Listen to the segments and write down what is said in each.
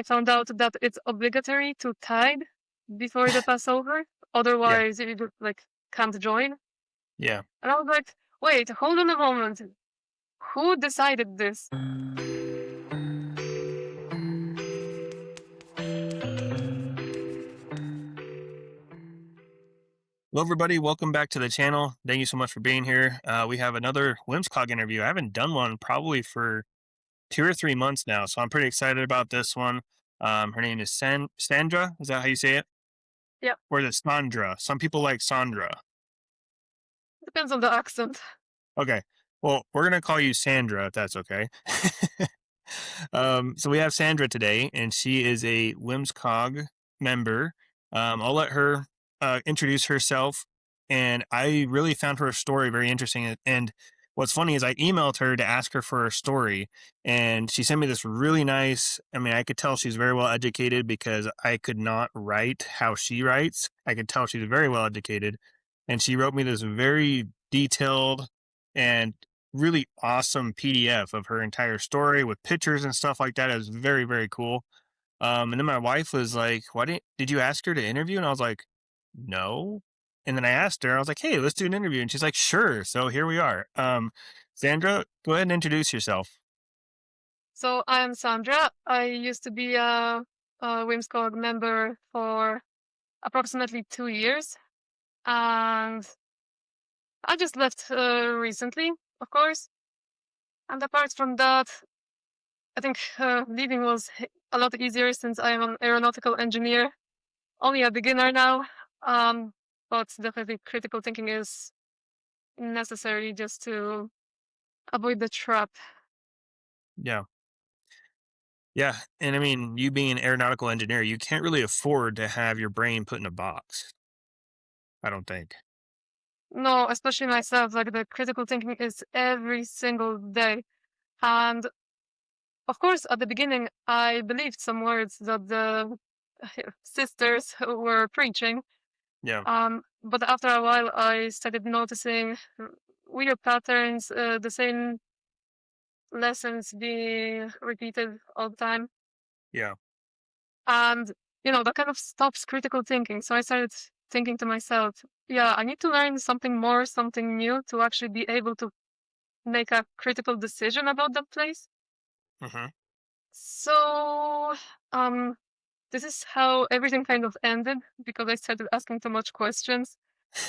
I found out that it's obligatory to tithe before the Passover. Yeah, Otherwise, you just, like, can't join. yeah. And I was like, wait, hold on a moment. Who decided this? Hello, everybody. Welcome back to the channel. Thank you so much for being here. We have another WMSCOG interview. I haven't done one probably for 2 or 3 months now, so I'm pretty excited about this one. Her name is Sandra. Is that how you say it? Yeah, Or is it Sandra? Some people like Sandra. depends on the accent. Okay. Well, we're gonna call you Sandra if that's okay. So we have Sandra today, and she is a WMSCOG member. I'll let her introduce herself, and I really found her story very interesting. And what's funny is I emailed her to ask her for her story, and she sent me this really nice. I mean, I could tell she's very well educated because I could not write how she writes. I could tell she's very well educated, and she wrote me this very detailed and really awesome PDF of her entire story with pictures and stuff like that. It was very, very cool. And then my wife was like, "Why did you ask her to interview?" And I was like, "No." And then I asked her, I was like, "Hey, let's do an interview." And she's like, "Sure." So here we are. Sandra, go ahead and introduce yourself. So I'm Sandra. I used to be a WMSCOG member for approximately 2 years, and I just left recently, of course. And apart from that, I think leaving was a lot easier since I'm an aeronautical engineer, only a beginner now. Um, but definitely critical thinking is necessary just to avoid the trap. Yeah. Yeah. And I mean, you being an aeronautical engineer, you can't really afford to have your brain put in a box, I don't think. No, especially myself, like the critical thinking is every single day. And of course, at the beginning, I believed some words that the sisters were preaching. Yeah. But after a while, I started noticing weird patterns, the same lessons being repeated all the time. Yeah. And, that kind of stops critical thinking. So I started thinking to myself, yeah, I need to learn something more, something new to actually be able to make a critical decision about that place. Hmm. So, um, this is how everything kind of ended because I started asking too much questions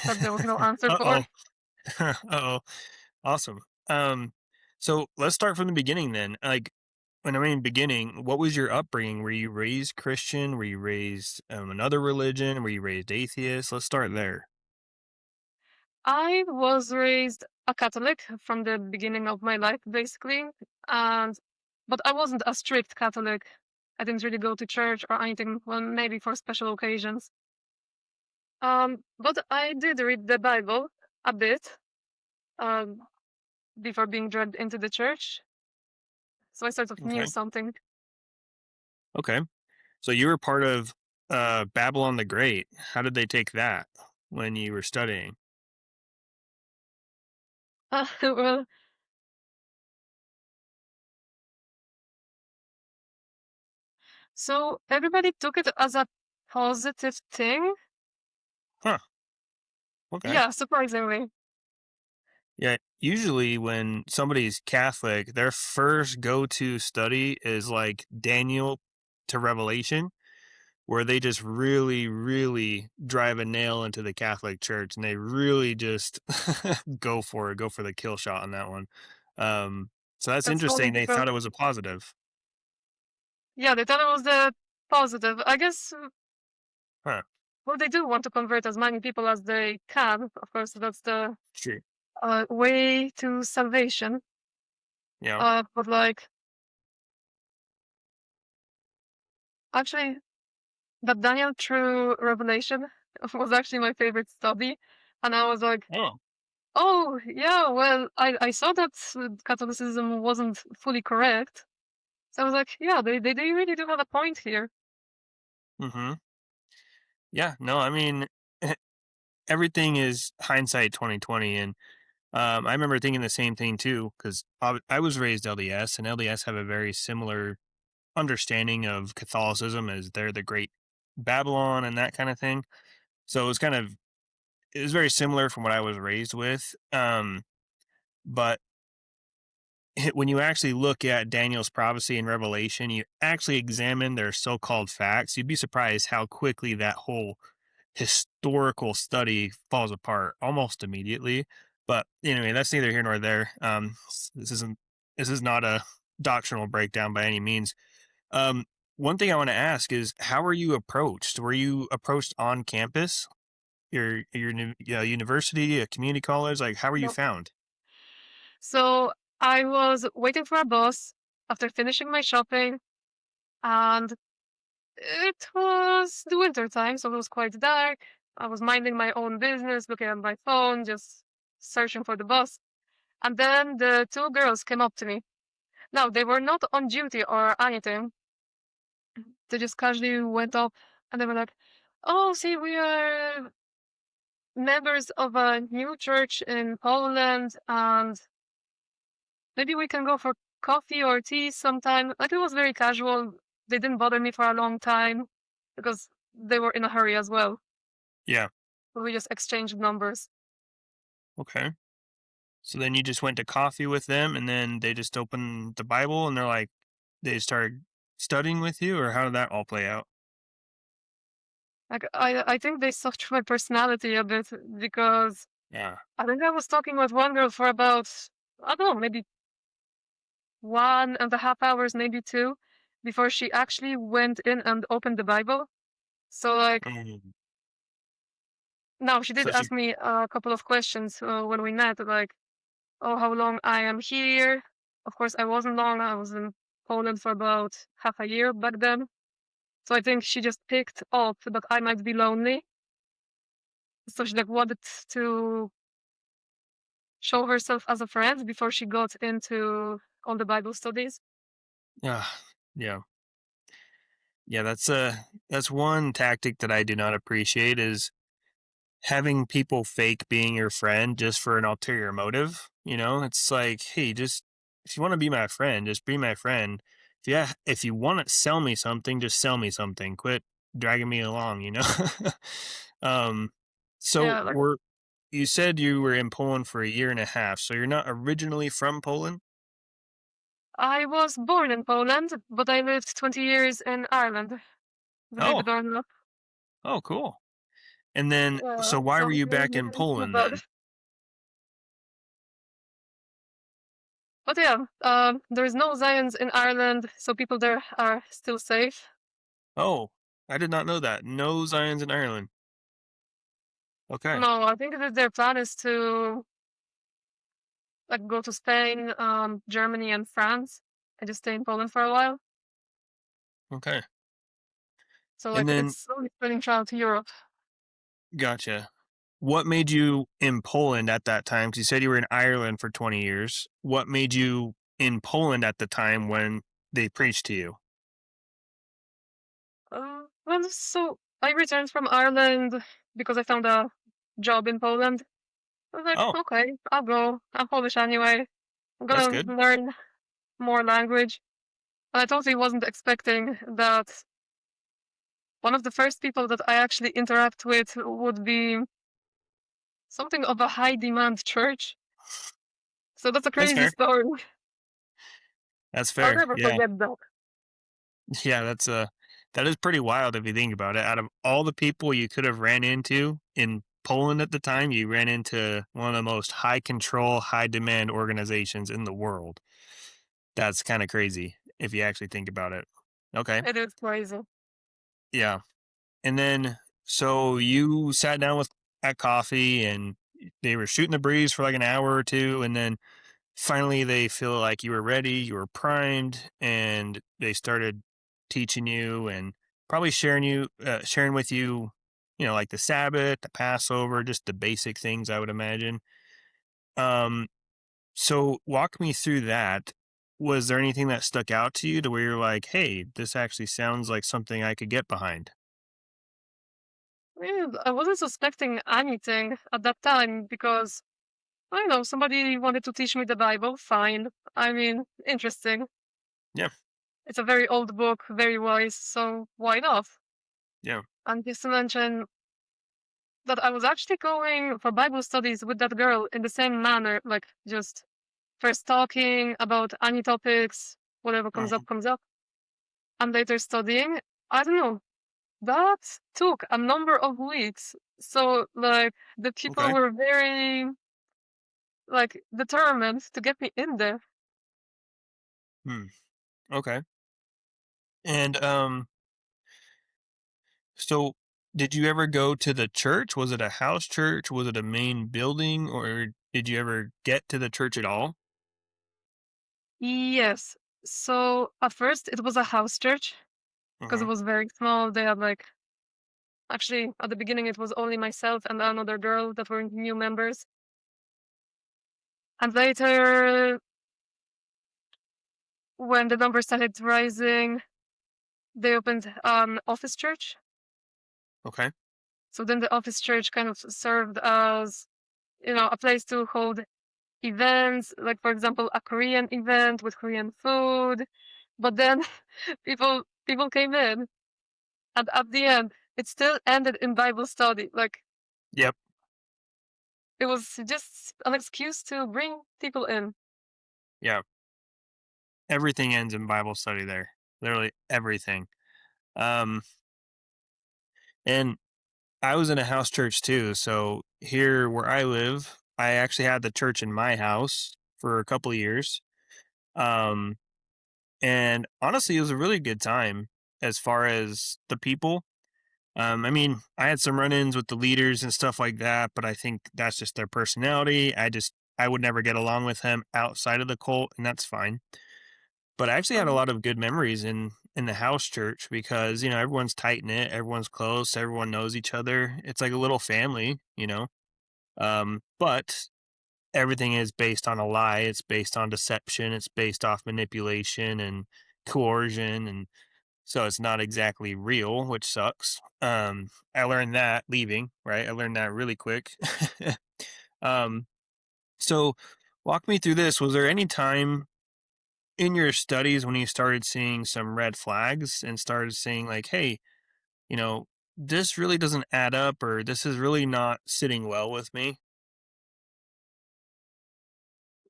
that there was no answer for. Uh-oh. Uh-oh. Awesome. Um, so let's start from the beginning then. Like, when I mean beginning, what was your upbringing? Were you raised Christian? Were you raised another religion? Were you raised atheist? Let's start there. I was raised a Catholic from the beginning of my life, basically, and but I wasn't a strict Catholic. I didn't really go to church or anything. Well, maybe for special occasions. But I did read the Bible a bit um, before being dragged into the church, so I sort of knew Okay. something. Okay. So you were part of Babylon the Great. How did they take that when you were studying? Well, so everybody took it as a positive thing. Huh. Okay. Yeah, surprisingly. Yeah. Usually when somebody's Catholic, their first go-to study is like Daniel to Revelation, where they just really, really drive a nail into the Catholic Church, and they really just go for the kill shot on that one. So that's That's totally interesting. They thought true. it was a positive. Yeah, they thought it was the positive. I guess, Huh. well, they do want to convert as many people as they can. Of course, that's the Sure. way to salvation. Yeah. But like, actually, the Daniel through Revelation was actually my favorite study. And I was like, Oh. oh, yeah, well, I saw that Catholicism wasn't fully correct. So I was like, yeah, they really do have a point here. Mm-hmm. Yeah. No, I mean, everything is hindsight 2020, and I remember thinking the same thing too because I was raised LDS, and LDS have a very similar understanding of Catholicism as they're the great Babylon and that kind of thing. So it was very similar from what I was raised with. But when you actually look at Daniel's prophecy and Revelation, you actually examine their so-called facts, you'd be surprised how quickly that whole historical study falls apart almost immediately. But anyway, that's neither here nor there. This is not a doctrinal breakdown by any means. Um, One thing I want to ask is, how were you approached? Were you approached on campus, university, a community college? Like, how were you Nope. found? So I was waiting for a bus after finishing my shopping, and it was the winter time, so it was quite dark. I was minding my own business, looking at my phone, just searching for the bus. And then the two girls came up to me. Now, they were not on duty or anything. They just casually went up and they were like, "Oh, see, we are members of a new church in Poland, and maybe we can go for coffee or tea sometime." Like, it was very casual. They didn't bother me for a long time because they were in a hurry as well. Yeah. We just exchanged numbers. Okay. So then you just went to coffee with them, and then they just opened the Bible, and they started studying with you, or how did that all play out? Like, I think they saw through my personality a bit because Yeah. I think I was talking with one girl for about, I don't know, maybe 1.5 hours, maybe two, before she actually went in and opened the Bible. So, like, Mm. now she did So she, ask me a couple of questions when we met, like, oh, how long I am here. Of course, I wasn't long. I was in Poland for about half a year back then. So I think she just picked up that I might be lonely. So she like wanted to show herself as a friend before she got into all the Bible studies. yeah, yeah, yeah. That's one tactic that I do not appreciate is having people fake being your friend just for an ulterior motive. You know, it's like, hey, just if you want to be my friend, just be my friend. If you want to sell me something, just sell me something. Quit dragging me along. You know. um. So Yeah, like we're You said you were in Poland for a year and a half, so you're not originally from Poland? I was born in Poland, but I lived 20 years in Ireland, believe Oh, it or not. oh, cool. And then, Yeah, so why so were you back maybe in it's too Poland bad. then? But yeah, there's no Zions in Ireland, so people there are still safe. Oh, I did not know that. No Zions in Ireland. Okay, No, I think that their plan is to like go to Spain, Germany, and France, and just stay in Poland for a while. okay. So And like then, it's slowly spreading throughout Europe. gotcha. What made you in Poland at that time? Because you said you were in Ireland for 20 years. What made you in Poland at the time when they preached to you? Well, so I returned from Ireland because I found a job in Poland. I was like, Oh, okay, I'll go. I'm Polish anyway. I'm that's gonna good. learn more language. And I totally wasn't expecting that one of the first people that I actually interact with would be something of a high demand church. So that's a That's crazy fair. story. That's I'll fair. never Yeah. forget that. Yeah, that is pretty wild if you think about it. Out of all the people you could have ran into in Poland at the time, you ran into one of the most high control, high demand organizations in the world. That's kind of crazy if you actually think about it. Okay. It is crazy. Yeah. And then so you sat down with at coffee and they were shooting the breeze for like an hour or two, and then finally they feel like you were ready, you were primed, and they started teaching you and probably sharing with you, like the Sabbath, the Passover, just the basic things I would imagine. Um, so walk me through that. Was there anything that stuck out to you to where you're like, hey, this actually sounds like something I could get behind? Yeah, I wasn't suspecting anything at that time because I don't know, somebody wanted to teach me the Bible. Fine. I mean, interesting. Yeah. It's a very old book, very wise, so why not? Yeah. And just to mention that I was actually going for Bible studies with that girl in the same manner, like just first talking about any topics, whatever Mhm. comes up, and later studying. I don't know. That took a number of weeks. So like the people Okay. were very like determined to get me in there. Hmm. Okay. And so did you ever go to the church? Was it a house church? Was it a main building, or did you ever get to the church at all? Yes. So at first it was a house church because it Uh-huh. was very small. They had like actually at the beginning it was only myself and another girl that were new members. And later when the numbers started rising, they opened an office church. Okay. So then the office church kind of served as, a place to hold events, like for example, a Korean event with Korean food. But then people came in, and at the end, it still ended in Bible study. Like Yep. it was just an excuse to bring people in. Yeah. Everything ends in Bible study there. Literally everything. Um, and I was in a house church too. So here where I live, I actually had the church in my house for a couple of years. Um, and honestly, it was a really good time as far as the people. I mean, I had some run-ins with the leaders and stuff like that, but I think that's just their personality. I would never get along with them outside of the cult, and that's fine. But I actually had a Mhm. lot of good memories in the house church because, everyone's tight knit, everyone's close, everyone knows each other. It's like a little family. But everything is based on a lie. It's based on deception. It's based off manipulation and coercion, and so it's not exactly real, which sucks. I learned that leaving, right? I learned that really quick. um, so walk me through this. Was there any time in your studies when you started seeing some red flags and started saying like, hey, you know, this really doesn't add up, or this is really not sitting well with me?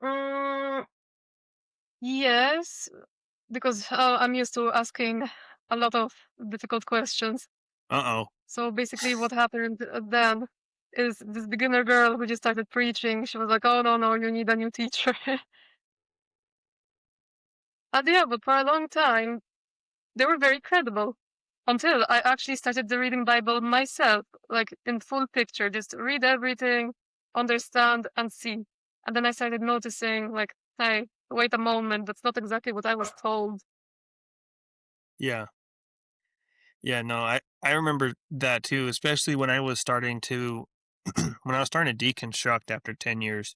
Mm, yes, because I'm used to asking a lot of difficult questions. Uh-oh. So basically, what happened then is this beginner girl who just started preaching. She was like, "Oh no, no, you need a new teacher." And yeah, but for a long time, they were very credible until I actually started the reading Bible myself, like in full picture, just read everything, understand, and see. And then I started noticing, like, hey, wait a moment, that's not exactly what I was told. Yeah. Yeah, no, I remember that too, especially when I was starting to when I was starting to deconstruct after 10 years.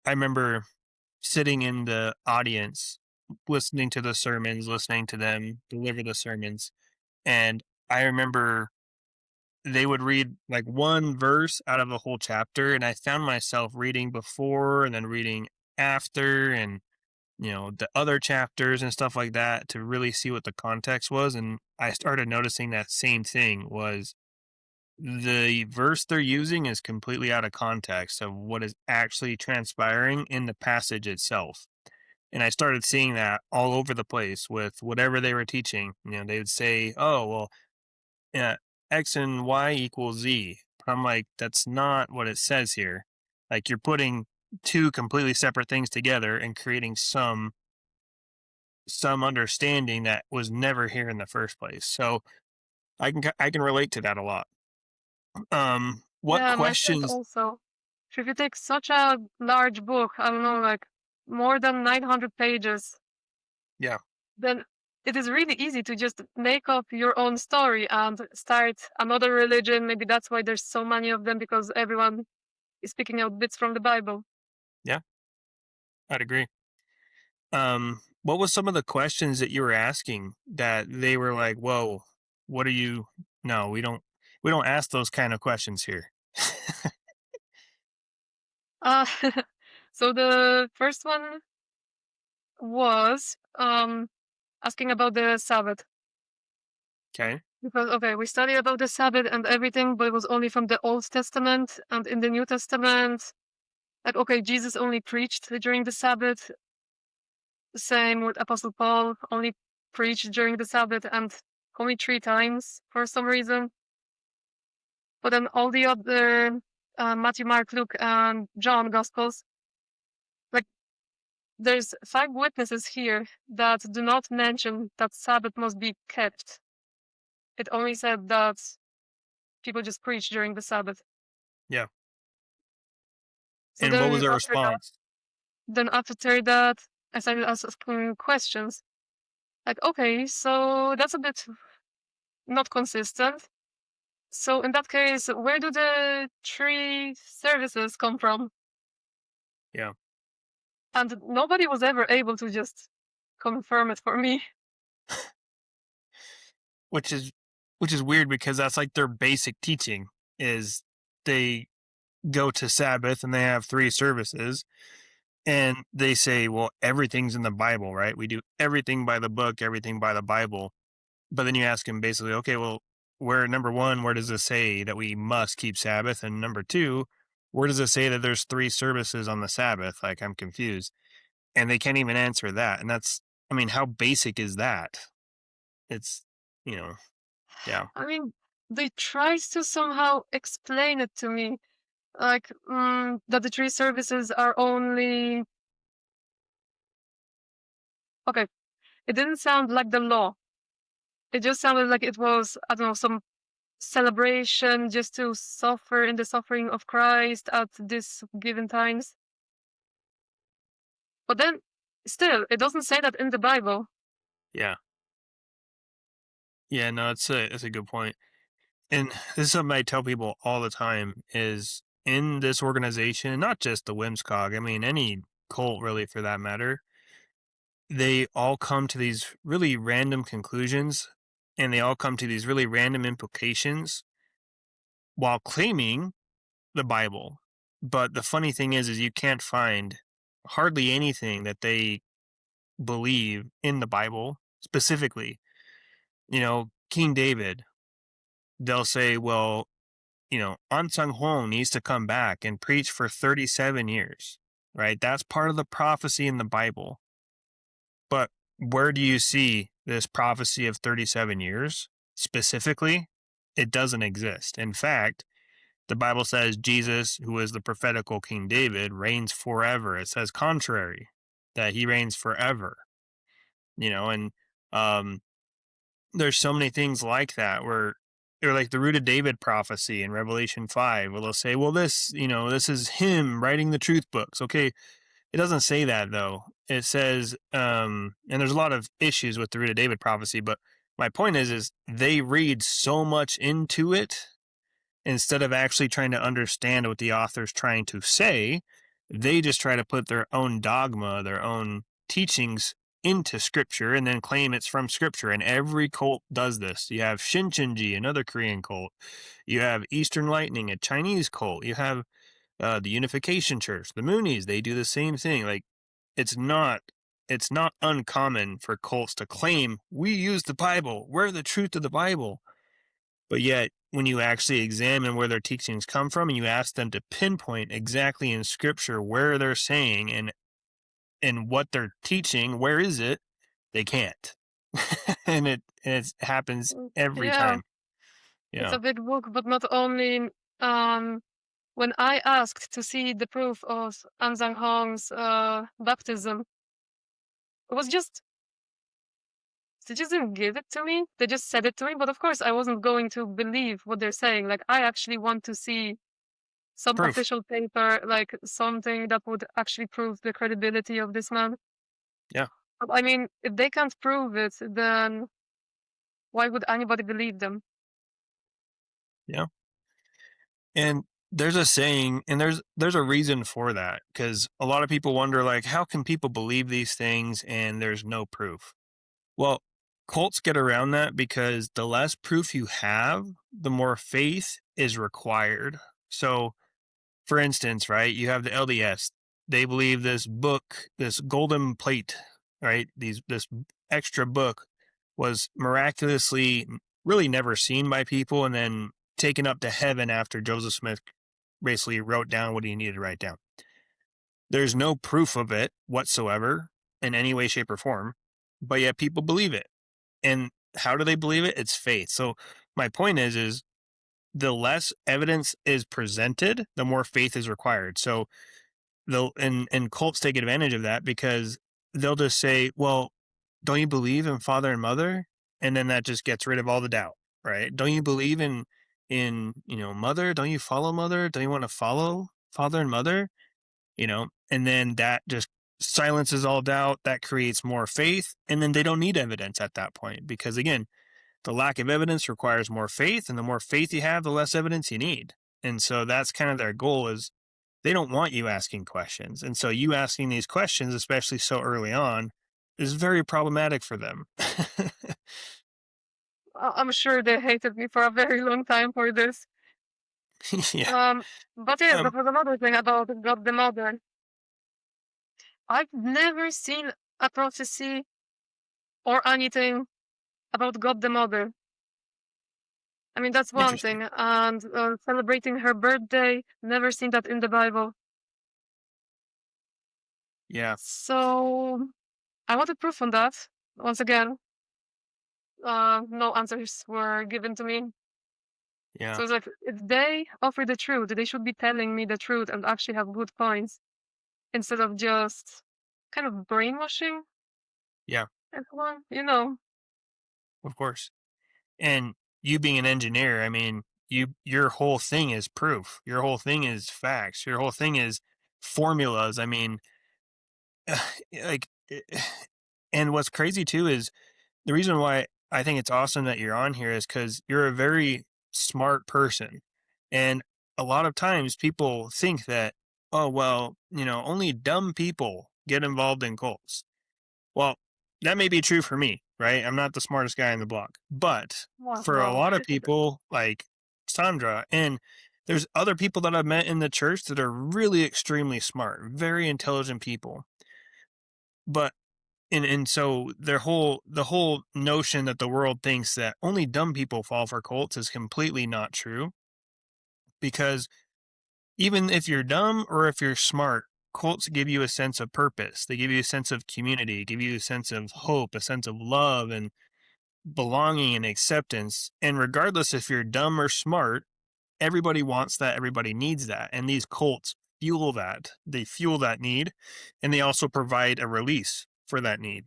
I remember sitting in the audience, listening to the sermons, listening to them deliver the sermons, and I remember they would read like one verse out of a whole chapter, and I found myself reading before and then reading after, and the other chapters and stuff like that to really see what the context was. And I started noticing that same thing was the verse they're using is completely out of context of what is actually transpiring in the passage itself. And I started seeing that all over the place with whatever they were teaching. They would say, oh, well, yeah, X and Y equals Z. But I'm like, that's not what it says here. Like, you're putting two completely separate things together and creating some understanding that was never here in the first place. So I can relate to that a lot. What Yeah, myself questions? also. So if you take such a large book, I don't know, like more than 900 pages, Yeah, then it is really easy to just make up your own story and start another religion. Maybe that's why there's so many of them because everyone is picking out bits from the Bible. yeah, I'd agree. What was some of the questions that you were asking that they were like, "Whoa, what are you? No, we don't ask those kind of questions here." Uh, so the first one was asking about the Sabbath. Okay. Because, okay, we studied about the Sabbath and everything, but it was only from the Old Testament. And in the New Testament, like, okay, Jesus only preached during the Sabbath. Same with Apostle Paul, only preached during the Sabbath and only 3 times for some reason. But then all the other Matthew, Mark, Luke, and John Gospels, like, there's 5 witnesses here that do not mention that Sabbath must be kept. It only said that people just preach during the Sabbath. Yeah. So And what was then their after that, response? I started asking questions. Like, okay, so that's a bit not consistent. So in that case, where do the 3 services come from? Yeah. And nobody was ever able to just confirm it for me. Which is weird because that's like their basic teaching is they go to Sabbath and they have 3 services and they say, well, everything's in the Bible, right? We do everything by the book, everything by the Bible. But then you ask them basically, okay, well, where number 1, where does it say that we must keep Sabbath? And number 2, where does it say that there's 3 services on the Sabbath? Like, I'm confused. And they can't even answer that. And that's, I mean, how basic is that? It's, you know, yeah, I mean, they tries to somehow explain it to me, like that the 3 services are only okay. It didn't sound like the law. It just sounded like it was, I don't know, some celebration just to suffer in the suffering of Christ at this given times. But then, still, it doesn't say that in the Bible. yeah. Yeah, no, it's a good point. And this is something I tell people all the time is in this organization, not just the WMSCOG, I mean any cult really for that matter, they all come to these really random conclusions and they all come to these really random implications while claiming the Bible. But the funny thing is you can't find hardly anything that they believe in the Bible specifically. You know, King David, they'll say, well, Ahnsahghong needs to come back and preach for 37 years, right? That's part of the prophecy in the Bible. But where do you see this prophecy of 37 years specifically? It doesn't exist. In fact, the Bible says Jesus, who is the prophetical King David, reigns forever. It says contrary, that he reigns forever, and um, there's so many things like that where they're like the root of David prophecy in Revelation 5, where they'll say, well, this is him writing the truth books. Okay. It doesn't say that though. It says, and there's a lot of issues with the root of David prophecy, but my point is they read so much into it instead of actually trying to understand what the author's trying to say. They just try to put their own dogma, their own teachings into scripture and then claim it's from scripture. And every cult does this. You have Shincheonji, another Korean cult. You have Eastern Lightning, a Chinese cult. You have the Unification Church, the Moonies. They do the same thing. Like it's not uncommon for cults to claim we use the Bible, we're the truth of the Bible. But yet, when you actually examine where their teachings come from and you ask them to pinpoint exactly in scripture where they're saying and what they're teaching, where is it? They can't. and it happens every Yeah, time. it's Yeah. a big book, but not only when I asked to see the proof of Ahnsahngong's baptism, it was just they just didn't give it to me. They just said it to me, but of course I wasn't going to believe what they're saying. Like I actually want to see some Proof. official paper, like something that would actually prove the credibility of this man. Yeah. I mean, if they can't prove it, then why would anybody believe them? Yeah. And there's a saying, and there's a reason for that, because a lot of people wonder, like, how can people believe these things and there's no proof? Well, cults get around that because the less proof you have, the more faith is required. So, for instance, right, you have the LDS. They believe this book, this golden plate, right? This extra book was miraculously really never seen by people and then taken up to heaven after Joseph Smith basically wrote down what he needed to write down. There's no proof of it whatsoever in any way, shape, or form, but yet people believe it. And how do they believe it? It's faith. So my point is the less evidence is presented, the more faith is required. So they'll and cults take advantage of that because they'll just say, "Well, don't you believe in father and mother?" And then that just gets rid of all the doubt, right? Don't you believe in mother? Don't you follow mother? Don't you want to follow father and mother? And then that just silences all doubt. That creates more faith, and then they don't need evidence at that point because again, the lack of evidence requires more faith, and the more faith you have, the less evidence you need. And so that's kind of their goal is they don't want you asking questions. And so you asking these questions, especially so early on, is very problematic for them. I'm sure they hated me for a very long time for this. Yeah. But yeah, Um, that was another thing about God the Mother. I've never seen a prophecy or anything about God the Mother. I mean, that's one Interesting. thing. And celebrating her birthday, never seen that in the Bible. Yeah. So I wanted proof on that. Once again, no answers were given to me. Yeah. So it's like, if they offer the truth, they should be telling me the truth and actually have good points instead of just kind of brainwashing Yeah. everyone. Of course. And you being an engineer, I mean, your whole thing is proof. Your whole thing is facts. Your whole thing is formulas. I mean, like, and what's crazy too is the reason why I think it's awesome that you're on here is because you're a very smart person. And a lot of times people think that, oh, well, only dumb people get involved in cults. Well, that may be true for me, right? I'm not the smartest guy on the block. But for a Well, lot of people like Sandra, and there's other people that I've met in the church that are really extremely smart, very intelligent people. But and so the whole notion that the world thinks that only dumb people fall for cults is completely not true because even if you're dumb or if you're smart, cults give you a sense of purpose. They give you a sense of community, give you a sense of hope, a sense of love and belonging and acceptance. And regardless if you're dumb or smart, everybody wants that, everybody needs that. And these cults fuel that. They fuel that need and they also provide a release for that need.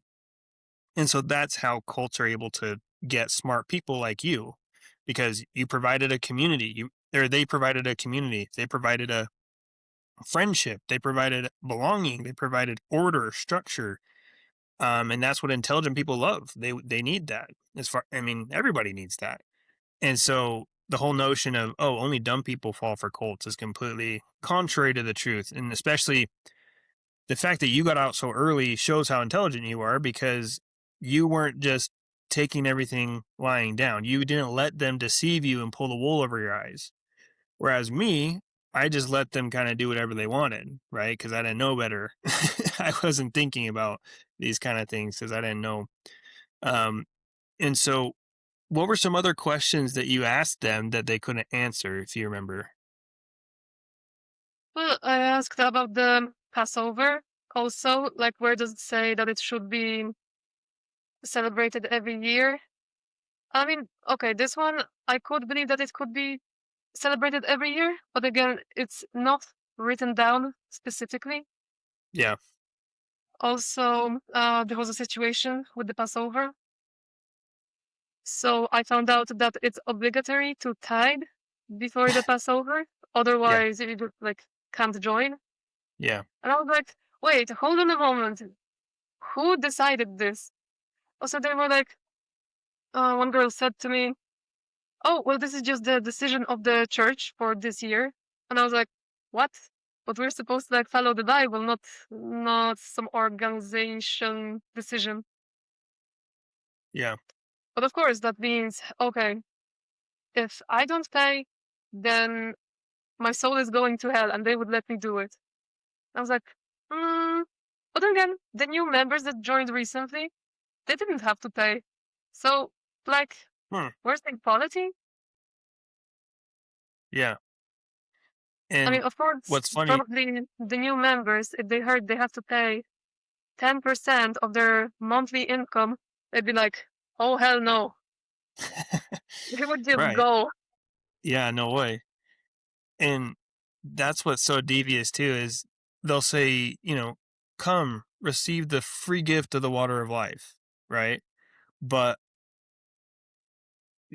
And so that's how cults are able to get smart people like you because you provided a community. They provided a community. They provided a friendship. They provided belonging. They provided order, structure. And that's what intelligent people love. They need that. I mean, everybody needs that. And so the whole notion of only dumb people fall for cults is completely contrary to the truth. And especially the fact that you got out so early shows how intelligent you are because you weren't just taking everything lying down. You didn't let them deceive you and pull the wool over your eyes. Whereas me, I just let them kind of do whatever they wanted, right? Because I didn't know better. I wasn't thinking about these kind of things because I didn't know. Um, and so, what were some other questions that you asked them that they couldn't answer, if you remember? well, I asked about the Passover also, like where does it say that it should be celebrated every year? I mean, okay, this one I could believe that it could be celebrated every year, but again, it's not written down specifically. Yeah, Also, there was a situation with the Passover. So I found out that it's obligatory to tithe before the Passover. yeah, Otherwise, you just like can't join. yeah, And I was like, wait, hold on a moment. Who decided this? Also, they were like, one girl said to me, oh, well, this is just the decision of the church for this year. And I was like, what? But we're supposed to like follow the Bible, not some organization decision. yeah, But of course, that means, okay, if I don't pay, then my soul is going to hell and they would let me do it. I was like, but then again, the new members that joined recently, they didn't have to pay. So, like, Hmm. where's the equality? Yeah. I mean, And of course, what's funny, probably the new members, if they heard they have to pay 10% of their monthly income, they'd be like, oh, hell no. They would just right? go. Yeah, no way. And that's what's so devious too is they'll say, come receive the free gift of the water of life, right? But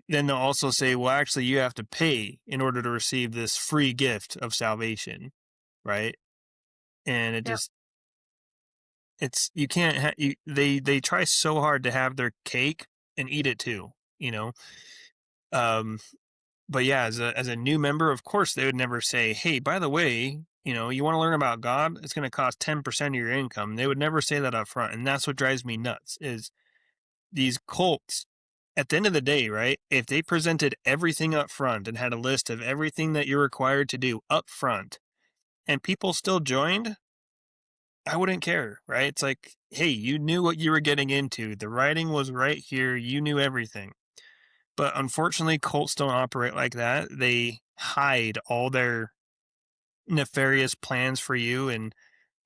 then they'll also say, well, actually, you have to pay in order to receive this free gift of salvation, right? And it Yeah. just, it's, you can't, they try so hard to have their cake and eat it too, you know? Um, but yeah, as a new member, of course, they would never say, "Hey, by the way, you want to learn about God? It's going to cost 10% of your income." They would never say that up front, and that's what drives me nuts. Is these cults? At the end of the day, right? If they presented everything up front and had a list of everything that you're required to do up front, and people still joined, I wouldn't care, right? It's like, hey, you knew what you were getting into. The writing was right here. You knew everything. But unfortunately, cults don't operate like that. They hide all their nefarious plans for you and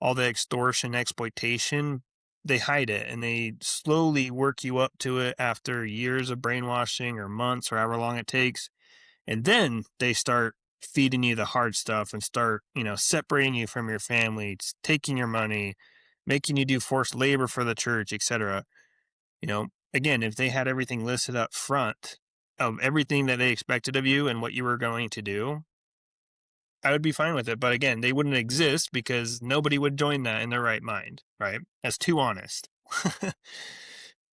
all the extortion, exploitation. They hide it and they slowly work you up to it after years of brainwashing or months or however long it takes. And then they start feeding you the hard stuff and start, separating you from your family, taking your money, making you do forced labor for the church, etc. Again, if they had everything listed up front of everything that they expected of you and what you were going to do, I would be fine with it. But again, they wouldn't exist because nobody would join that in their right mind, right? That's too honest.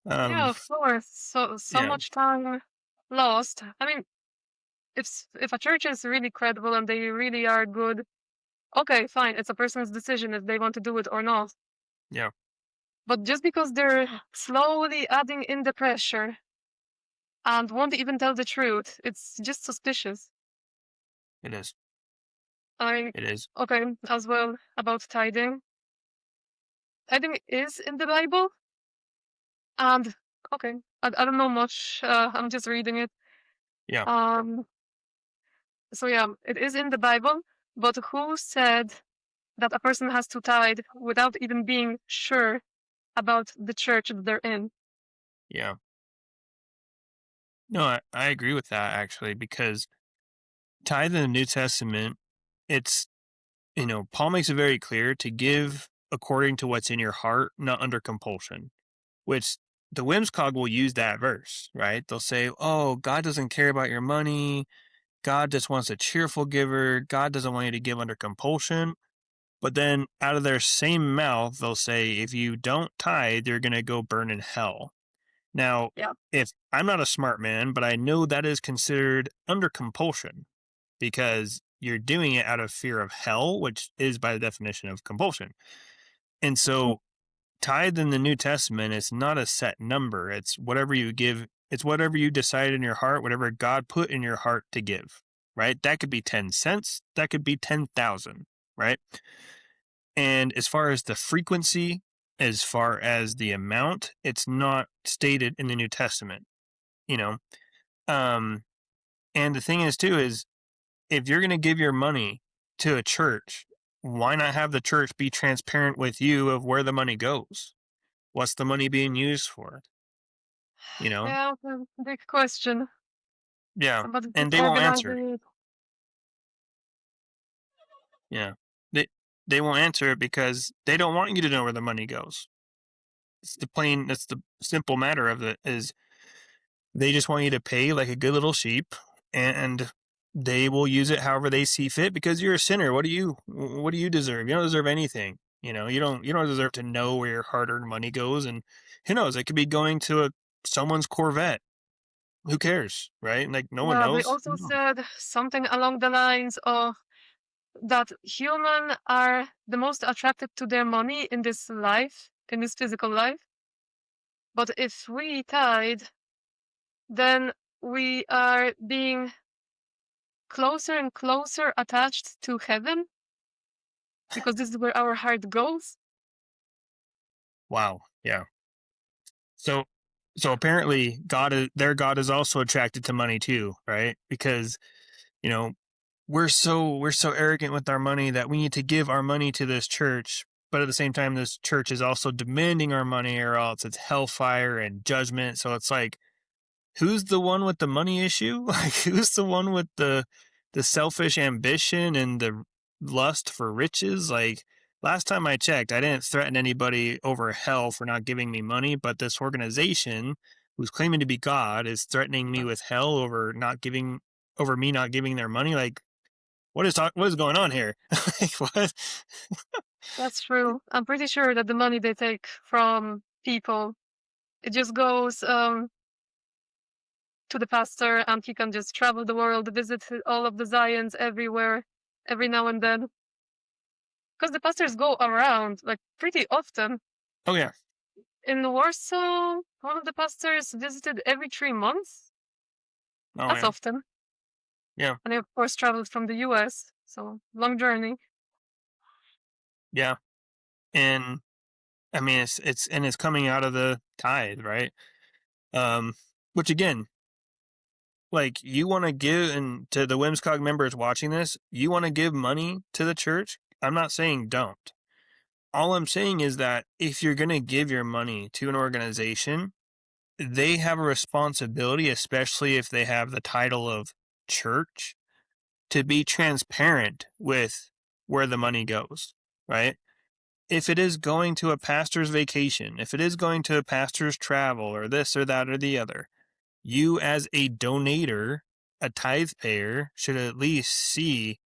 Yeah, um, of course. So yeah, much time lost. I mean, if a church is really credible and they really are good, okay, fine. It's a person's decision if they want to do it or not. yeah, But just because they're slowly adding in the pressure and won't even tell the truth, it's just suspicious. it is. I mean, It is. okay, as well about tithing. Tithing is in the Bible, and okay, I don't know much. I'm just reading it. Yeah, Um, so yeah, it is in the Bible, but who said that a person has to tithe without even being sure about the church that they're in? yeah. No, I agree with that actually because tithe in the New Testament, it's, Paul makes it very clear to give according to what's in your heart, not under compulsion. Which the WMSCOG will use that verse, right? They'll say, "Oh, God doesn't care about your money. God just wants a cheerful giver. God doesn't want you to give under compulsion." But then out of their same mouth, they'll say, "If you don't tithe, you're going to go burn in hell." Now, Yeah, if I'm not a smart man, but I know that is considered under compulsion because you're doing it out of fear of hell, which is by the definition of compulsion. And so tithe in the New Testament is not a set number. It's whatever you give. It's whatever you decide in your heart, whatever God put in your heart to give, right? That could be 10 cents. That could be 10,000, right? And as far as the frequency, as far as the amount, it's not stated in the New Testament, you know? Um, and the thing is too, is if you're going to give your money to a church, why not have the church be transparent with you of where the money goes? What's the money being used for? You know? yeah, big question. Yeah, But and just they won't answer. organizing it. Yeah. They won't answer it because they don't want you to know where the money goes. That's the simple matter of it is they just want you to pay like a good little sheep and they will use it however they see fit because you're a sinner. What do you deserve? You don't deserve anything. You don't deserve to know where your hard-earned money goes and who knows, it could be going to someone's Corvette. Who cares, right? Like no one Yeah, they knows. also said something along the lines of that humans are the most attracted to their money in this life, in this physical life. But if we tithe, then we are being closer and closer attached to heaven because this is where our heart goes. Wow. Yeah. So so apparently their God is also attracted to money too, right? Because, you know, we're so arrogant with our money that we need to give our money to this church, but at the same time this church is also demanding our money or else it's hellfire and judgment. So it's like, who's the one with the money issue? Like, who's the one with the selfish ambition and the lust for riches? Like, last time I checked, I didn't threaten anybody over hell for not giving me money, but this organization who's claiming to be God is threatening me with hell over me not giving their money. Like, what is going on here? Like, what? That's true. I'm pretty sure that the money they take from people, it just goes to the pastor, and he can just travel the world, visit all of the Zions everywhere, every now and then. Because the pastors go around like pretty often. Oh yeah. In Warsaw, one of the pastors visited every 3 months. Oh That's yeah. often. Yeah. And he, of course, traveled from the US. So, long journey. Yeah. And I mean, it's coming out of the tithe, right? Um, which again, like, you want to give, and to the WMSCOG members watching this, you want to give money to the church. I'm not saying don't. All I'm saying is that if you're going to give your money to an organization, they have a responsibility, especially if they have the title of church, to be transparent with where the money goes, right? If it is going to a pastor's vacation, if it is going to a pastor's travel or this or that or the other, you as a donator, a tithe payer, should at least see,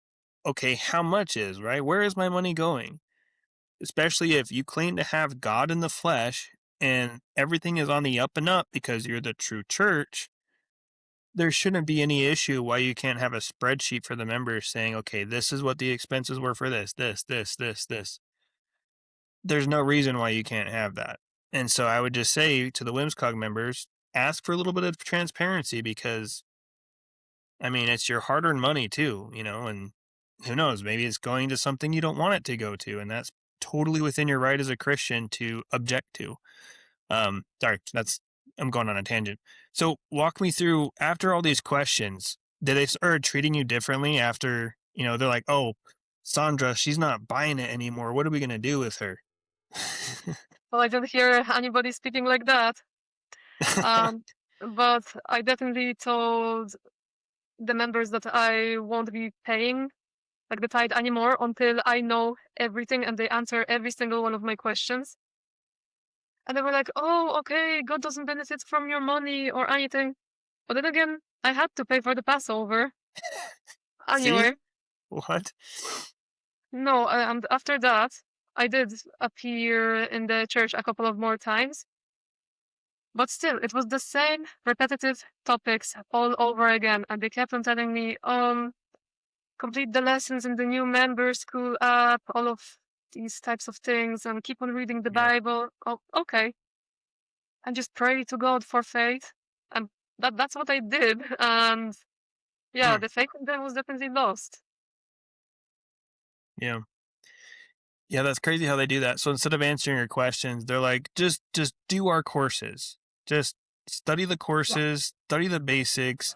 okay, how much is, right? Where is my money going? Especially if you claim to have God in the flesh and everything is on the up and up because you're the true church, there shouldn't be any issue why you can't have a spreadsheet for the members saying, okay, this is what the expenses were for this. There's no reason why you can't have that. And so I would just say to the WMSCOG members, ask for a little bit of transparency because, I mean, it's your hard earned money too, and who knows, maybe it's going to something you don't want it to go to. And that's totally within your right as a Christian to object to. Sorry, I'm going on a tangent. So walk me through, after all these questions, did they start treating you differently after, they're like, oh, Sandra, she's not buying it anymore. What are we going to do with her? Well, I don't hear anybody speaking like that. But I definitely told the members that I won't be paying like the tithe anymore until I know everything and they answer every single one of my questions. And they were like, oh, okay, God doesn't benefit from your money or anything. But then again, I had to pay for the Passover See? anyway. What? No, and after that, I did appear in the church a couple of more times. But still, it was the same repetitive topics all over again. And they kept on telling me, complete the lessons in the new member school app, all of these types of things, and keep on reading the Yeah. Bible. Oh, okay. And just pray to God for faith. And that's what I did. And yeah, Hmm. the faith in them was definitely lost. Yeah. Yeah, that's crazy how they do that. So instead of answering your questions, they're like, just do our courses. Just study the Yeah. courses, study the basics,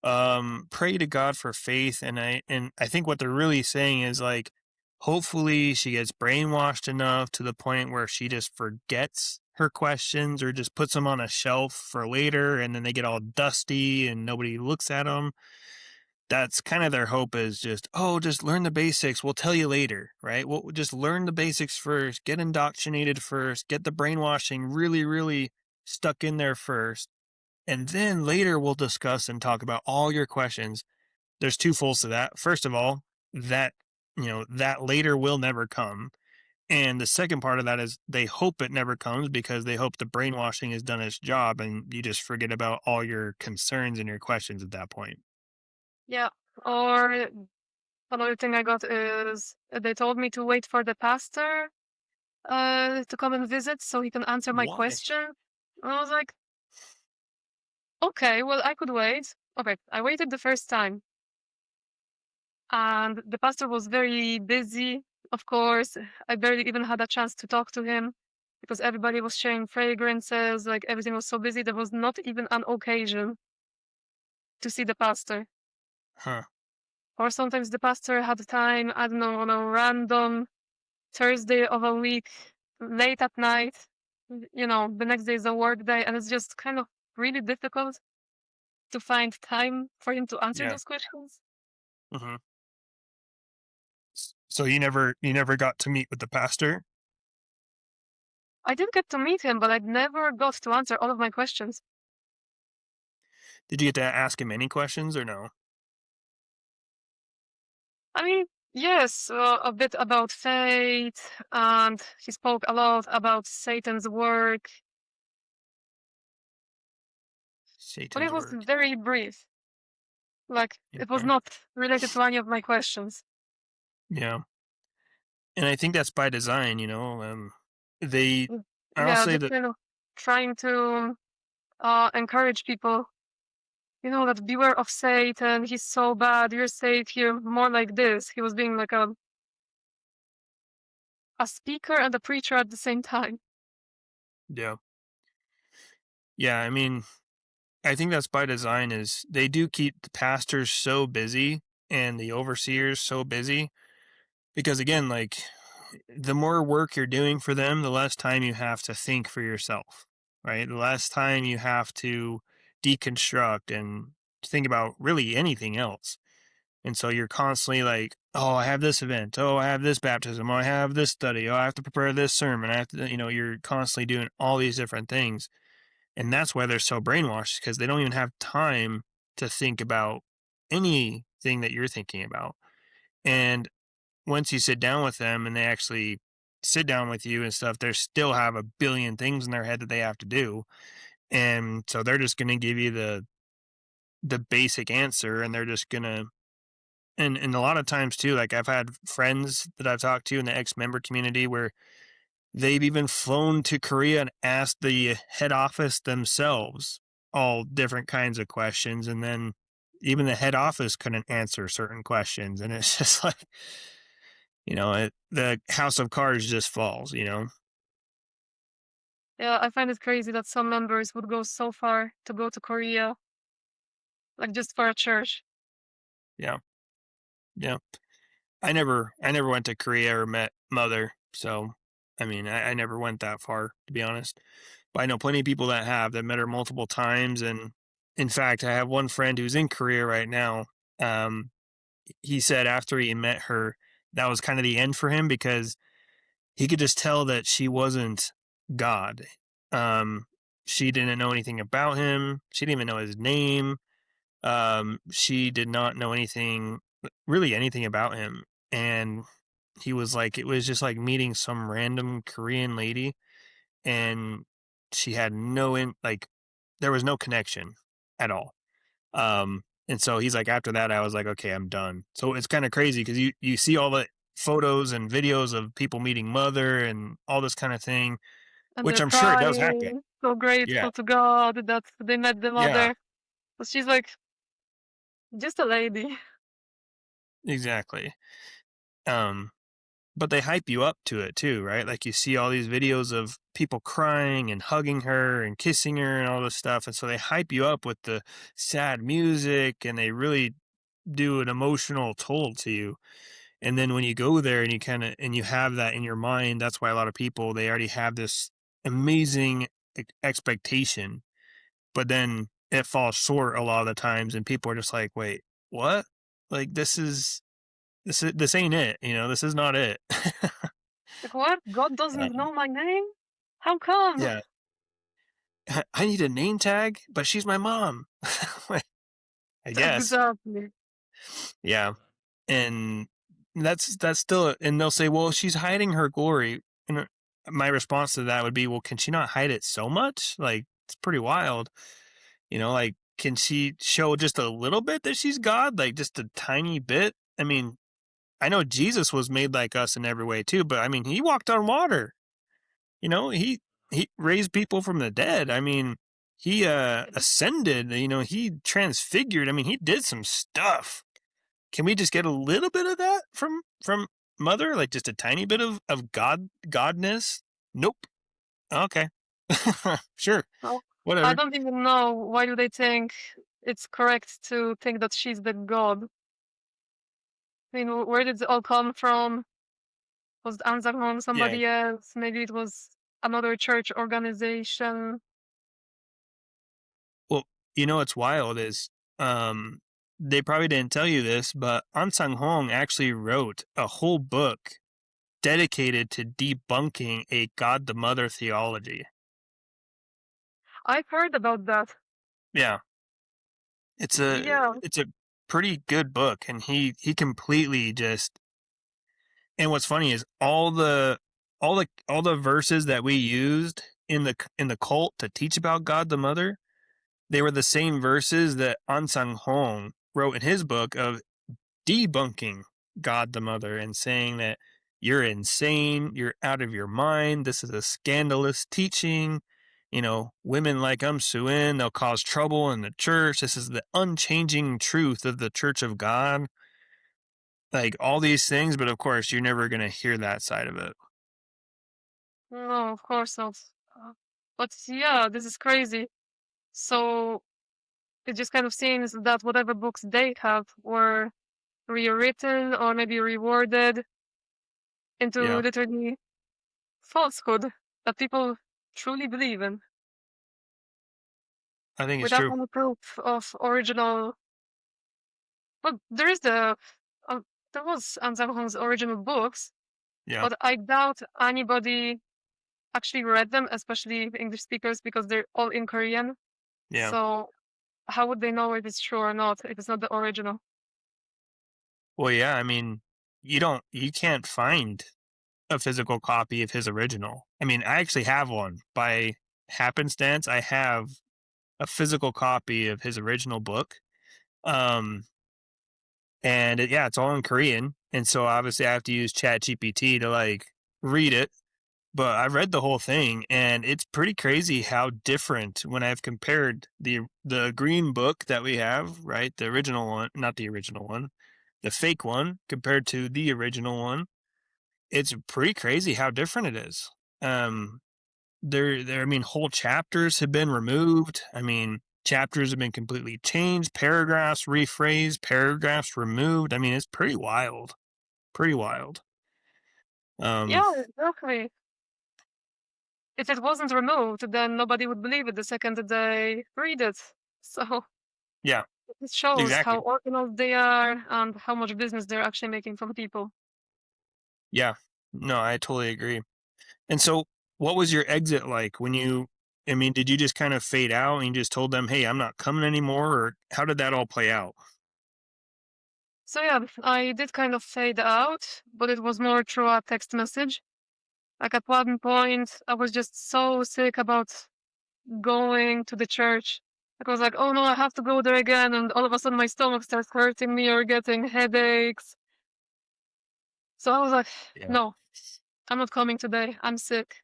pray to God for faith. And I think what they're really saying is like, hopefully she gets brainwashed enough to the point where she just forgets her questions or just puts them on a shelf for later and then they get all dusty and nobody looks at them. That's kind of their hope, is just, oh, just learn the basics. We'll tell you later, right? We'll just learn the basics first, get indoctrinated first, get the brainwashing really, really stuck in there first. And then later we'll discuss and talk about all your questions. There's two folds to that. First of all, that later will never come. And the second part of that is they hope it never comes because they hope the brainwashing has done its job and you just forget about all your concerns and your questions at that point. Yeah. Or another thing I got is they told me to wait for the pastor to come and visit so he can answer my Why? question. I was like, okay, well, I could wait. Okay, I waited the first time. And the pastor was very busy, of course. I barely even had a chance to talk to him. because everybody was sharing fragrances, like everything was so busy. There was not even an occasion to see the pastor. Huh. Or sometimes the pastor had time, I don't know, on a random Thursday of a week, late at night. The next day is a work day, and it's just kind of really difficult to find time for him to answer Yeah. those questions. Hmm. So you never got to meet with the pastor? I did get to meet him, but I never got to answer all of my questions. Did you get to ask him any questions or no? I mean, yes, a bit about faith, and he spoke a lot about Satan's work, but it Satan's was work. very brief. Like, it was Okay. not related to any of my questions. Yeah. And I think that's by design, they Mm, I'll Yeah, say just that. trying to encourage people, that beware of Satan. He's so bad. You're safe here. More like this. He was being like a speaker and a preacher at the same time. Yeah. Yeah, I mean, I think that's by design is they do keep the pastors so busy and the overseers so busy because again, like the more work you're doing for them, the less time you have to think for yourself, right? The less time you have to deconstruct and think about really anything else. And so you're constantly like, oh, I have this event. Oh, I have this baptism. Oh, I have this study. Oh, I have to prepare this sermon. I have to, you're constantly doing all these different things. And that's why they're so brainwashed because they don't even have time to think about anything that you're thinking about. And once you sit down with them and they actually sit down with you and stuff, they still have a billion things in their head that they have to do. And so they're just going to give you the basic answer and they're just going to and a lot of times too, like I've had friends that I've talked to in the ex-member community where they've even flown to Korea and asked the head office themselves all different kinds of questions. And then even the head office couldn't answer certain questions. And it's just like, the house of cards just falls. Yeah, I find it crazy that some members would go so far to go to Korea, like just for a church. Yeah. Yeah. I never went to Korea or met Mother. So, I mean, I never went that far, to be honest. But I know plenty of people that have that met her multiple times. And in fact, I have one friend who's in Korea right now. Um, he said after he met her, that was kind of the end for him because he could just tell that she wasn't God. Um, she didn't know anything about him. She didn't even know his name. She did not know anything, really anything about him. And he was like, it was just like meeting some random Korean lady and she had like there was no connection at all. And so he's like, after that, I was like, okay, I'm done. So it's kind of crazy because you see all the photos and videos of people meeting Mother and all this kind of thing, And which they're I'm sure it does happen. crying, so Yeah, grateful to God that they met the yeah, mother. But she's like, just a lady. exactly. Um, but they hype you up to it too, right? Like you see all these videos of people crying and hugging her and kissing her and all this stuff. And so they hype you up with the sad music and they really do an emotional toll to you. And then when you go there and you have that in your mind, that's why a lot of people, they already have this amazing expectation, but then it falls short a lot of the times. And people are just like, wait, what? Like this ain't it. This is not it. Like, what? God Uh, doesn't know my name? How come? yeah. I need a name tag, but she's my mom. I guess. Exactly. Yeah. And that's still, and they'll say, well, she's hiding her glory. And my response to that would be, well, can she not hide it so much? Like, it's pretty wild. Like, can she show just a little bit that she's God? Like, just a tiny bit? I mean, I know Jesus was made like us in every way too, but I mean, he walked on water. He raised people from the dead. I mean, he ascended, he transfigured. I mean, he did some stuff. Can we just get a little bit of that from Mother? Like just a tiny bit of godness? Nope. Okay. Sure. Oh, I Whatever. don't even know why do they think it's correct to think that she's the god. I mean, where did it all come from? Was Ahnsahghong Yeah. somebody else? Maybe it was another church organization. Well, you know what's wild is, um, they probably didn't tell you this, but Ahnsahnghong actually wrote a whole book dedicated to debunking a God the Mother theology. I've heard about that. Yeah, Yeah, it's a pretty good book, and he completely just. And what's funny is all the verses that we used in the cult to teach about God the Mother, they were the same verses that Ahnsahghong wrote in his book of debunking God the Mother and saying that you're insane, you're out of your mind, this is a scandalous teaching. You know, women like Suin, they'll cause trouble in the church. This is the unchanging truth of the church of God. Like all these things, but of course, you're never going to hear that side of it. no, of course not. Uh, But yeah, this is crazy. So it just kind of seems that whatever books they have were rewritten or maybe reworded into Yeah, literally falsehood that people truly believe in I think it's without true. any proof of original. Well, there is uh, there was Ahnsahngong's original books, Yeah, but I doubt anybody actually read them, especially English speakers, because they're all in Korean. yeah. So how would they know if it's true or not if it's not the original? Well, yeah, I mean, you can't find a physical copy of his original. I mean, I actually have one by happenstance. I have a physical copy of his original book. Um, and yeah, it's all in Korean. And so obviously I have to use Chat GPT to like read it. But I read the whole thing and it's pretty crazy how different when I've compared the green book that we have, right? The original one, not the original one, the fake one compared to the original one. It's pretty crazy how different it is. Um, I mean, whole chapters have been removed. I mean, chapters have been completely changed, paragraphs rephrased, paragraphs removed. I mean, it's pretty wild. Pretty wild. Um, Yeah, exactly. If it wasn't removed, then nobody would believe it the second that they read it. So yeah, it shows how exactly. organized they are and how much business they're actually making from people. Yeah. No, I totally agree. And so what was your exit like when I mean, did you just kind of fade out and you just told them, "Hey, I'm not coming anymore," or how did that all play out? So yeah, I did kind of fade out, but it was more through a text message. Like at one point, I was just so sick about going to the church. Like I was like, oh no, I have to go there again, and all of a sudden my stomach starts hurting me or getting headaches. So I was like, Yeah. no, I'm not coming today. I'm sick.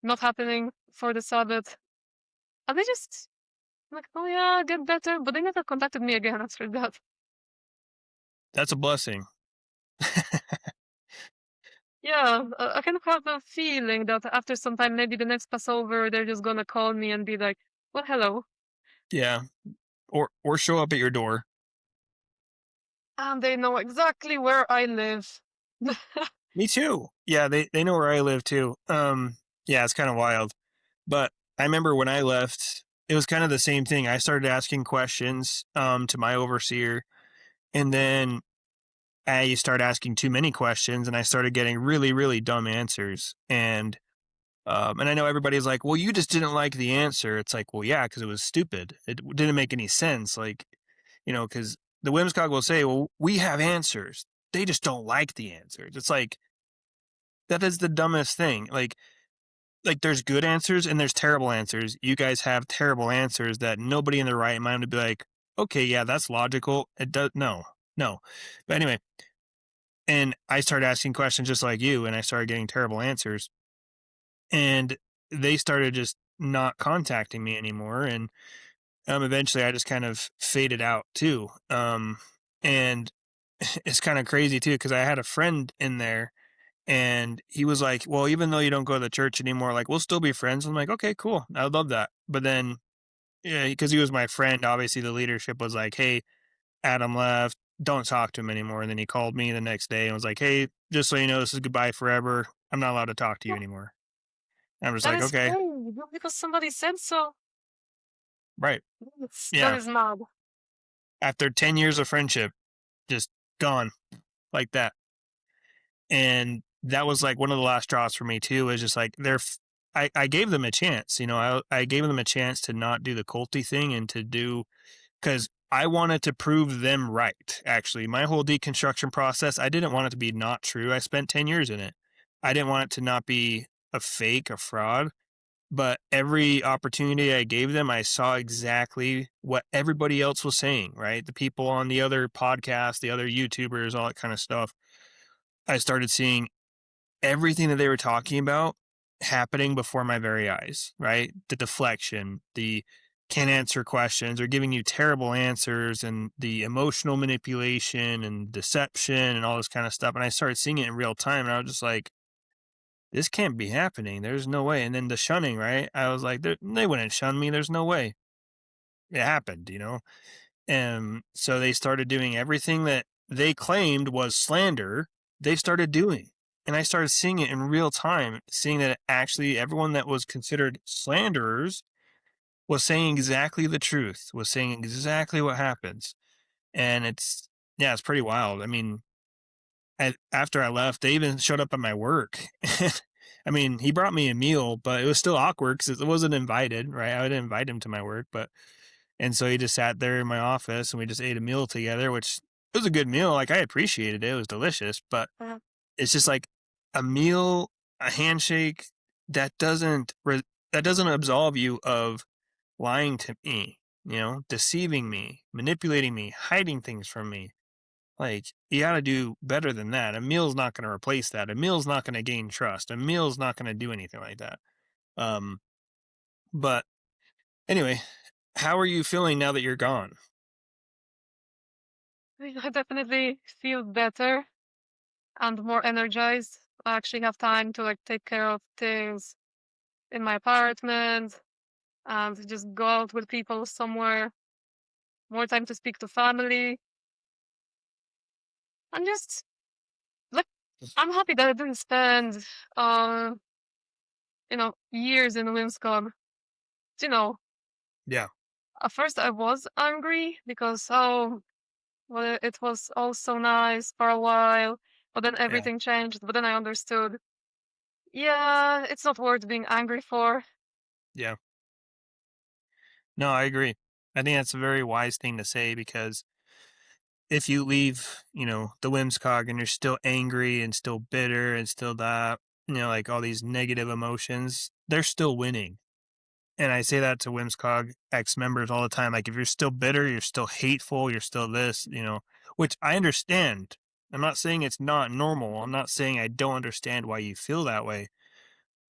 Not happening for the Sabbath. And they just like, oh yeah, get better. But they never contacted me again after that. That's a blessing. Yeah, I kind of have a feeling that after some time, maybe the next Passover, they're just gonna call me and be like, well, hello. Yeah. Or show up at your door. And they know exactly where I live. Me too. Yeah, they know where I live too. Yeah, it's kind of wild. But I remember when I left, it was kind of the same thing. I started asking questions to my overseer, and then I started asking too many questions, and I started getting really, really dumb answers. And I know everybody's like, "Well, you just didn't like the answer." It's like, "Well, yeah, because it was stupid. It didn't make any sense." Like, because the WMSCOG will say, "Well, we have answers. They just don't like the answers." It's like that is the dumbest thing. Like there's good answers and there's terrible answers. You guys have terrible answers that nobody in their right mind would be like, okay, yeah, that's logical. It does no, no. But anyway, and I started asking questions just like you, and I started getting terrible answers. And they started just not contacting me anymore. And eventually I just kind of faded out too. And it's kind of crazy too, because I had a friend in there And he was like, well, even though you don't go to the church anymore, like, we'll still be friends. I'm like, okay, cool. I love that. But then, yeah, because he was my friend, obviously the leadership was like, hey, Adam left. Don't talk to him anymore. And then he called me the next day and was like, hey, just so you know, this is goodbye forever. I'm not allowed to talk to you Well, anymore. And I'm just that like, is okay, crazy. Not because somebody said so. right. That Yeah. is mad. After 10 years of friendship, just gone like that. And that was like one of the last straws for me too, is just like I gave them a chance, I gave them a chance to not do the culty thing and to do, because I wanted to prove them right. Actually, my whole deconstruction process, I didn't want it to be not true. I spent 10 years in it. I didn't want it to not be a fake, a fraud. But every opportunity I gave them, I saw exactly what everybody else was saying, right? The people on the other podcasts, the other YouTubers, all that kind of stuff. I started seeing everything that they were talking about happening before my very eyes, right? The deflection, the can't answer questions or giving you terrible answers, and the emotional manipulation and deception and all this kind of stuff. And I started seeing it in real time, and I was just like, this can't be happening. There's no way. And then the shunning, right? I was like, they wouldn't shun me. There's no way. It happened. And so they started doing everything that they claimed was slander, they started doing. And I started seeing it in real time, seeing that actually everyone that was considered slanderers was saying exactly the truth, was saying exactly what happens. And yeah, it's pretty wild. I mean, after I left, they even showed up at my work. I mean, he brought me a meal, but it was still awkward because it wasn't invited, right? I didn't invite him to my work, and so he just sat there in my office and we just ate a meal together, which it was a good meal. Like, I appreciated it. It was delicious, but Uh, it's just like a meal, a handshake that that doesn't absolve you of lying to me, deceiving me, manipulating me, hiding things from me. Like, you got to do better than that. A meal's not going to replace that. A meal's not going to gain trust. A meal's not going to do anything like that. Um, but anyway, how are you feeling now that you're gone? I definitely feel better and more energized. I actually have time to like take care of things in my apartment and just go out with people somewhere. More time to speak to family and just like I'm happy that I didn't spend uh years in WMSCOG. You know, Yeah, at first I was angry because well it was all so nice for a while, but then yeah, everything changed. But then I understood, yeah, it's not worth being angry for. yeah. No, I agree. I think that's a very wise thing to say, because if you leave, the whimsicog, and you're still angry and still bitter and still that, like all these negative emotions, they're still winning. And I say that to whimsicog ex members all the time. Like, if you're still bitter, you're still hateful, you're still this, which I understand. I'm not saying it's not normal. I'm not saying I don't understand why you feel that way,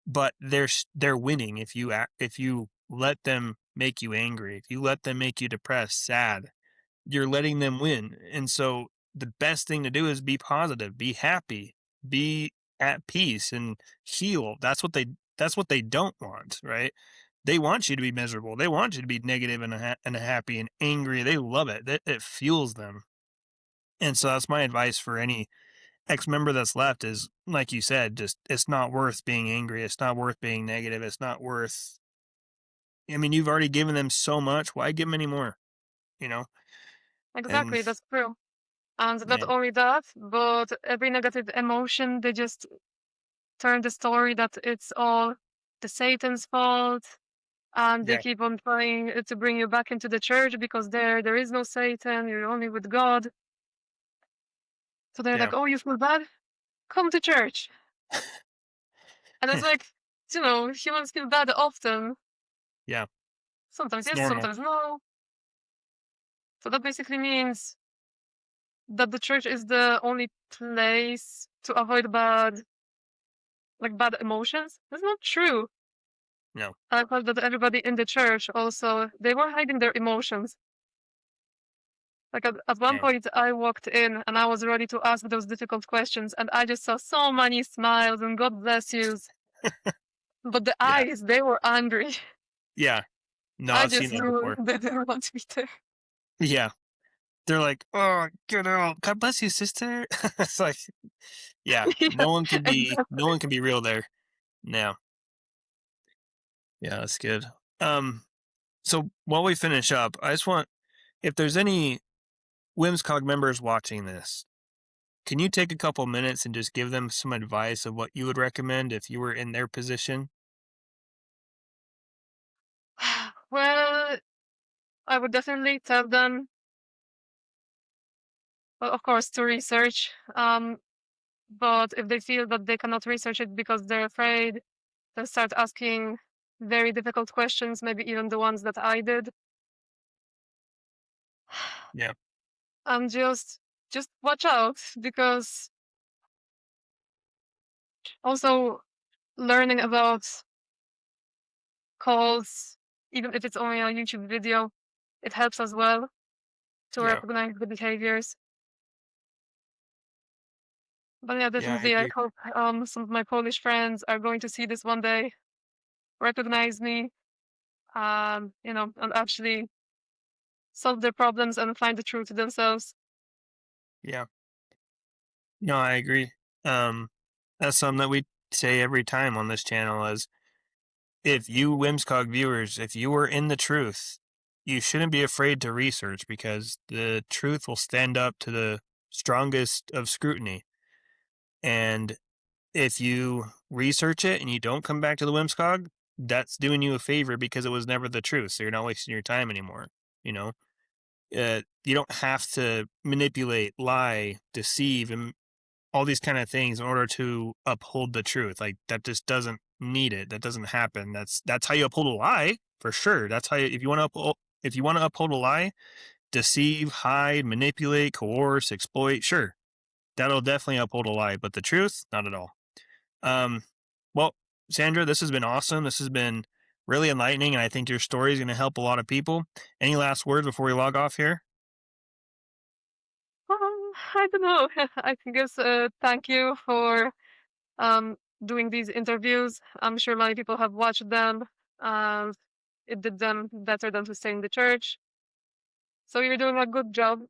but they're winning if you let them make you angry, if you let them make you depressed, sad, you're letting them win. And so the best thing to do is be positive, be happy, be at peace and heal. That's what they don't want, right? They want you to be miserable. They want you to be negative and happy and angry. They love it. It fuels them. And so that's my advice for any ex-member that's left is, like you said, just it's not worth being angry. It's not worth being negative. It's not worth, I mean, you've already given them so much. Why give them any more? You know? And Exactly, that's true. And not yeah, only that, but every negative emotion, they just turn the story that it's all the Satan's fault, and they yeah, keep on trying to bring you back into the church because there is no Satan, you're only with God. So they're yeah, like, oh, you feel bad? Come to church. And it's like, humans feel bad often. yeah. Sometimes It's yes, normal. sometimes no. So that basically means that the church is the only place to avoid bad emotions. That's not true. No, I felt that everybody in the church also, they were hiding their emotions. Like at one Man, point, I walked in and I was ready to ask those difficult questions, and I just saw so many smiles and God bless yous. But the yeah, eyes, they were angry. yeah. No, I I've seen just that knew before. they didn't want me there. Yeah, they're like, "Oh, get out! God bless you, sister." It's like, yeah, Yeah, no exactly. one can be real there. No, yeah, that's good. Um, so while we finish up, I just want if there's any Whimsicog members watching this, can you take a couple minutes and just give them some advice of what you would recommend if you were in their position? Well, I would definitely tell them, well, of course, to research. But if they feel that they cannot research it because they're afraid, they'll start asking very difficult questions, maybe even the ones that I did. Yeah, And just watch out, because also learning about calls, even if it's only a YouTube video, it helps as well to yeah, recognize the behaviors. But yeah, yeah, I definitely, I agree. hope some of my Polish friends are going to see this one day, recognize me, and actually solve their problems and find the truth themselves. Yeah, no, I agree. Um, that's something that we say every time on this channel is if you Whimsicog viewers, if you are in the truth, you shouldn't be afraid to research because the truth will stand up to the strongest of scrutiny. And if you research it and you don't come back to the Whimsicog, that's doing you a favor because it was never the truth. So you're not wasting your time anymore. You know, you don't have to manipulate, lie, deceive, and all these kind of things in order to uphold the truth. Like that just doesn't need it. That doesn't happen. That's how you uphold a lie for sure. That's how you, if you want to uphold a lie, deceive, hide, manipulate, coerce, exploit. Sure, that'll definitely uphold a lie. But the truth, not at all. Um, well, Sandra, this has been awesome. This has been really enlightening, and I think your story is going to help a lot of people. Any last words before we log off here? I don't know. I guess thank you for um, doing these interviews. I'm sure many people have watched them, and it did them better than to stay in the church. So you're doing a good job.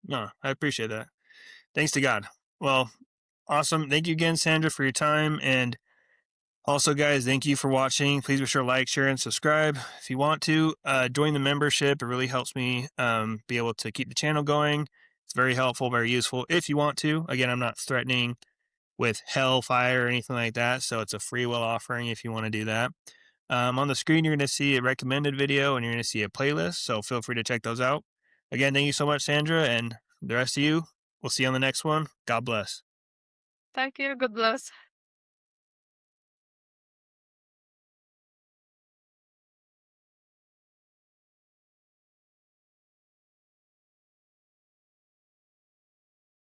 No, I appreciate that. Thanks to God. Well, awesome. Thank you again, Sandra, for your time. And also, guys, thank you for watching. Please be sure to like, share, and subscribe. If you want to, join the membership. It really helps me be able to keep the channel going. It's very helpful, very useful. If you want to, again, I'm not threatening with hellfire or anything like that. So it's a free will offering if you want to do that. On the screen, you're going to see a recommended video and you're going to see a playlist. So feel free to check those out. Again, thank you so much, Sandra. And the rest of you, we'll see you on the next one. God bless. Thank you. God bless.